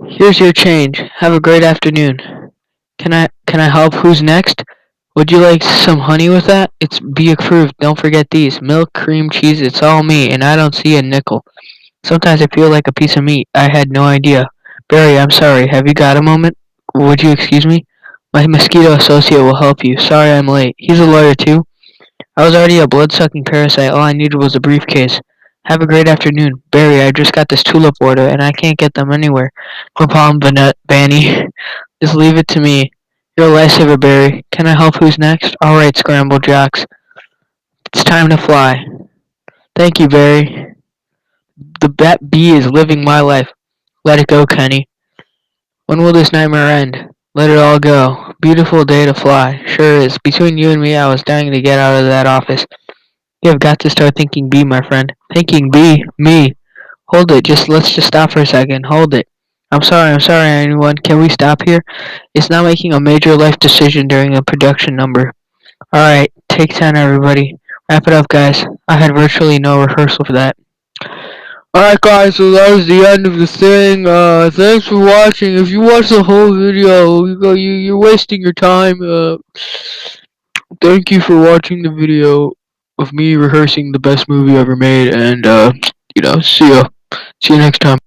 Here's your change. Have a great afternoon. Can I help? Who's next? Would you like some honey with that? It's be approved. Don't forget these. Milk, cream, cheese, it's all me, and I don't see a nickel. Sometimes I feel like a piece of meat. I had no idea. Barry, I'm sorry. Have you got a moment? Would you excuse me? My mosquito associate will help you. Sorry I'm late. He's a lawyer too. I was already a blood-sucking parasite. All I needed was a briefcase. Have a great afternoon. Barry, I just got this tulip order, and I can't get them anywhere. No problem, Vanny. Just leave it to me. You're a lifesaver, Barry. Can I help? Who's next? Alright, Scramble Jocks. It's time to fly. Thank you, Barry. The bat bee is living my life. Let it go, Kenny. When will this nightmare end? Let it all go. Beautiful day to fly. Sure is. Between you and me, I was dying to get out of that office. You have got to start thinking B, my friend. Thinking B? Me? Hold it. Let's just stop for a second. Hold it. I'm sorry, anyone. Can we stop here? It's not making a major life decision during a production number. Alright, take 10, everybody. Wrap it up, guys. I had virtually no rehearsal for that. Alright guys, so that was the end of the thing. Thanks for watching. If you watch the whole video, you're wasting your time. Thank you for watching the video of me rehearsing the best movie ever made, and see ya. See you next time.